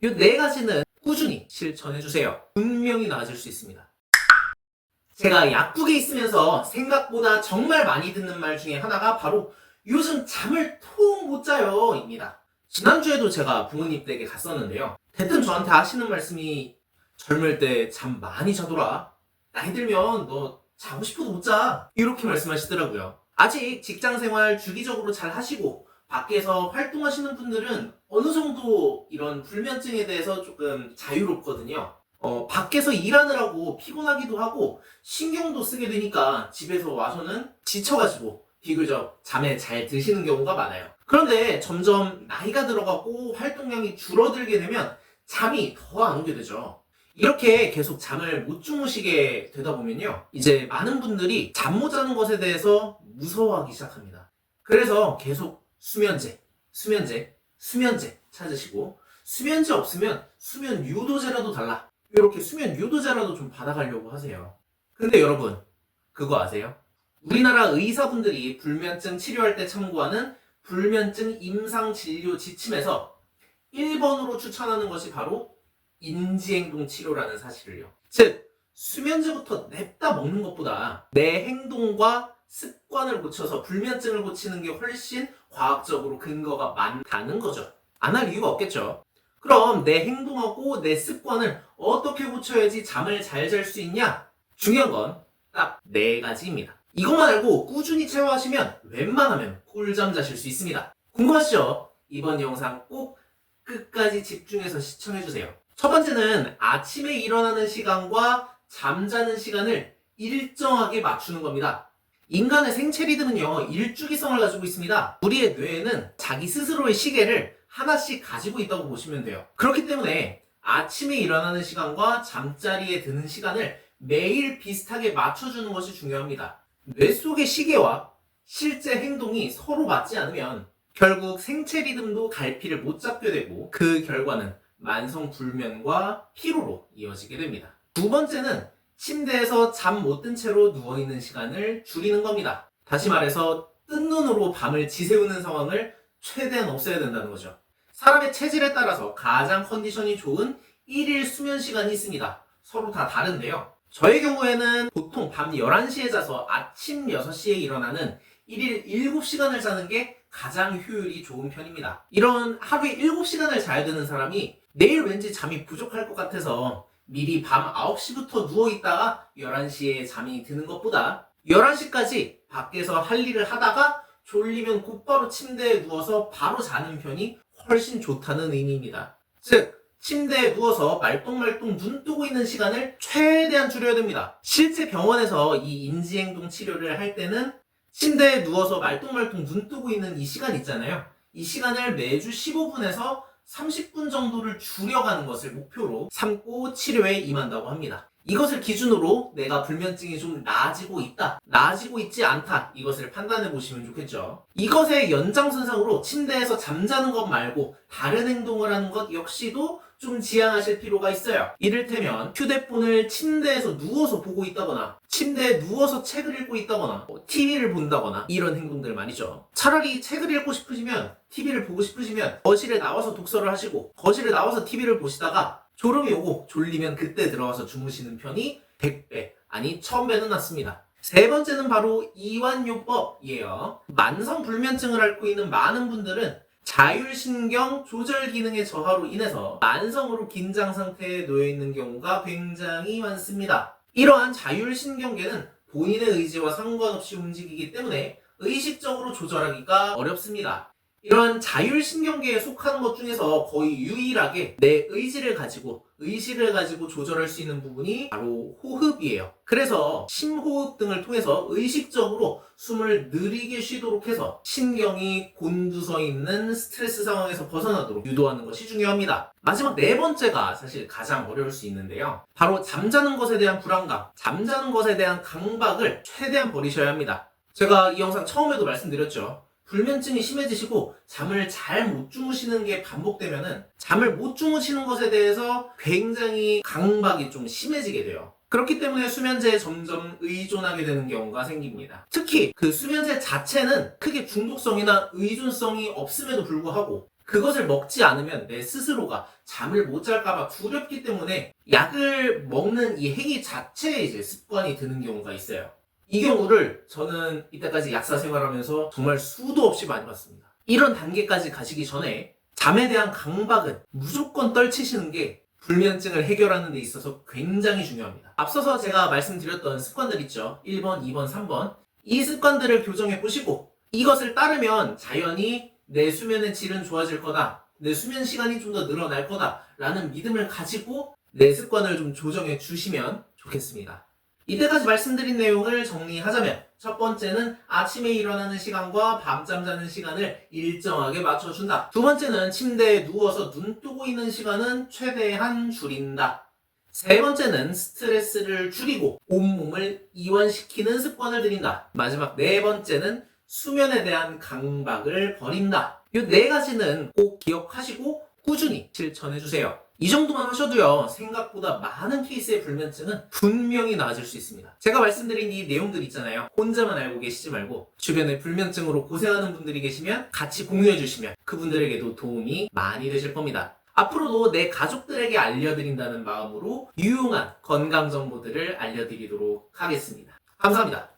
이 네 가지는 꾸준히 실천해주세요. 분명히 나아질 수 있습니다. 제가 약국에 있으면서 생각보다 정말 많이 듣는 말 중에 하나가 바로 요즘 잠을 통 못 자요 입니다. 지난주에도 제가 부모님 댁에 갔었는데요. 대뜸 저한테 하시는 말씀이 젊을 때 잠 많이 자더라. 나이 들면 너 자고 싶어도 못 자. 이렇게 말씀하시더라고요. 아직 직장생활 주기적으로 잘 하시고 밖에서 활동하시는 분들은 어느 정도 이런 불면증에 대해서 조금 자유롭거든요. 밖에서 일하느라고 피곤하기도 하고 신경도 쓰게 되니까 집에서 와서는 지쳐가지고 비교적 잠에 잘 드시는 경우가 많아요. 그런데 점점 나이가 들어가고 활동량이 줄어들게 되면 잠이 더 안 오게 되죠. 이렇게 계속 잠을 못 주무시게 되다 보면요. 이제 많은 분들이 잠 못 자는 것에 대해서 무서워하기 시작합니다. 그래서 계속 수면제 찾으시고 수면제 없으면 수면 유도제라도 달라. 이렇게 수면 유도제라도 좀 받아가려고 하세요. 근데 여러분, 그거 아세요? 우리나라 의사분들이 불면증 치료할 때 참고하는 불면증 임상진료 지침에서 1번으로 추천하는 것이 바로 인지행동 치료라는 사실을요. 즉, 수면제부터 냅다 먹는 것보다 내 행동과 습관을 고쳐서 불면증을 고치는 게 훨씬 과학적으로 근거가 많다는 거죠. 안 할 이유가 없겠죠. 그럼 내 행동하고 내 습관을 어떻게 고쳐야지 잠을 잘 잘 수 있냐? 중요한 건 딱 네 가지입니다. 이것만 알고 꾸준히 체화하시면 웬만하면 꿀잠 자실 수 있습니다. 궁금하시죠? 이번 영상 꼭 끝까지 집중해서 시청해주세요. 첫 번째는 아침에 일어나는 시간과 잠자는 시간을 일정하게 맞추는 겁니다. 인간의 생체 리듬은요, 일주기성을 가지고 있습니다. 우리의 뇌에는 자기 스스로의 시계를 하나씩 가지고 있다고 보시면 돼요. 그렇기 때문에 아침에 일어나는 시간과 잠자리에 드는 시간을 매일 비슷하게 맞춰주는 것이 중요합니다. 뇌 속의 시계와 실제 행동이 서로 맞지 않으면 결국 생체 리듬도 갈피를 못 잡게 되고 그 결과는 만성 불면과 피로로 이어지게 됩니다. 두 번째는 침대에서 잠 못 든 채로 누워있는 시간을 줄이는 겁니다. 다시 말해서 뜬 눈으로 밤을 지새우는 상황을 최대한 없애야 된다는 거죠. 사람의 체질에 따라서 가장 컨디션이 좋은 1일 수면 시간이 있습니다. 서로 다 다른데요. 저의 경우에는 보통 밤 11시에 자서 아침 6시에 일어나는 1일 7시간을 자는 게 가장 효율이 좋은 편입니다. 이런 하루에 7시간을 자야 되는 사람이 내일 왠지 잠이 부족할 것 같아서 미리 밤 9시부터 누워있다가 11시에 잠이 드는 것보다 11시까지 밖에서 할 일을 하다가 졸리면 곧바로 침대에 누워서 바로 자는 편이 훨씬 좋다는 의미입니다. 즉, 침대에 누워서 말똥말똥 눈 뜨고 있는 시간을 최대한 줄여야 됩니다. 실제 병원에서 이 인지행동 치료를 할 때는 침대에 누워서 말똥말똥 눈 뜨고 있는 이 시간 있잖아요. 이 시간을 매주 15분에서 30분 정도를 줄여가는 것을 목표로 삼고 치료에 임한다고 합니다. 이것을 기준으로 내가 불면증이 좀 나아지고 있다, 나아지고 있지 않다, 이것을 판단해 보시면 좋겠죠. 이것의 연장선상으로 침대에서 잠자는 것 말고 다른 행동을 하는 것 역시도 좀 지양하실 필요가 있어요. 이를테면 휴대폰을 침대에서 누워서 보고 있다거나 침대에 누워서 책을 읽고 있다거나 TV를 본다거나 이런 행동들 말이죠. 차라리 책을 읽고 싶으시면 TV를 보고 싶으시면 거실에 나와서 독서를 하시고 거실에 나와서 TV를 보시다가 졸음이 오고 졸리면 그때 들어가서 주무시는 편이 100배 아니 1000배는 낫습니다. 세 번째는 바로 이완요법이에요. 만성 불면증을 앓고 있는 많은 분들은 자율신경 조절 기능의 저하로 인해서 만성으로 긴장 상태에 놓여 있는 경우가 굉장히 많습니다. 이러한 자율신경계는 본인의 의지와 상관없이 움직이기 때문에 의식적으로 조절하기가 어렵습니다. 이러한 자율신경계에 속하는 것 중에서 거의 유일하게 내 의식을 가지고 조절할 수 있는 부분이 바로 호흡이에요. 그래서 심호흡 등을 통해서 의식적으로 숨을 느리게 쉬도록 해서 신경이 곤두서 있는 스트레스 상황에서 벗어나도록 유도하는 것이 중요합니다. 마지막 네 번째가 사실 가장 어려울 수 있는데요. 바로 잠자는 것에 대한 불안감, 잠자는 것에 대한 강박을 최대한 버리셔야 합니다. 제가 이 영상 처음에도 말씀드렸죠. 불면증이 심해지시고 잠을 잘 못 주무시는 게 반복되면은 잠을 못 주무시는 것에 대해서 굉장히 강박이 좀 심해지게 돼요. 그렇기 때문에 수면제에 점점 의존하게 되는 경우가 생깁니다. 특히 그 수면제 자체는 크게 중독성이나 의존성이 없음에도 불구하고 그것을 먹지 않으면 내 스스로가 잠을 못 잘까봐 두렵기 때문에 약을 먹는 이 행위 자체에 이제 습관이 드는 경우가 있어요. 이 경우를 저는 이때까지 약사 생활하면서 정말 수도 없이 많이 봤습니다. 이런 단계까지 가시기 전에 잠에 대한 강박은 무조건 떨치시는 게 불면증을 해결하는 데 있어서 굉장히 중요합니다. 앞서서 제가 말씀드렸던 습관들 있죠. 1번, 2번, 3번. 이 습관들을 교정해 보시고 이것을 따르면 자연히 내 수면의 질은 좋아질 거다. 내 수면 시간이 좀 더 늘어날 거다. 라는 믿음을 가지고 내 습관을 좀 조정해 주시면 좋겠습니다. 이때까지 말씀드린 내용을 정리하자면 첫 번째는 아침에 일어나는 시간과 밤잠 자는 시간을 일정하게 맞춰준다. 두 번째는 침대에 누워서 눈 뜨고 있는 시간은 최대한 줄인다. 세 번째는 스트레스를 줄이고 온몸을 이완시키는 습관을 들인다. 마지막 네 번째는 수면에 대한 강박을 버린다. 이 네 가지는 꼭 기억하시고 꾸준히 실천해주세요. 이 정도만 하셔도요, 생각보다 많은 케이스의 불면증은 분명히 나아질 수 있습니다. 제가 말씀드린 이 내용들 있잖아요. 혼자만 알고 계시지 말고 주변에 불면증으로 고생하는 분들이 계시면 같이 공유해 주시면 그분들에게도 도움이 많이 되실 겁니다. 앞으로도 내 가족들에게 알려드린다는 마음으로 유용한 건강 정보들을 알려드리도록 하겠습니다. 감사합니다.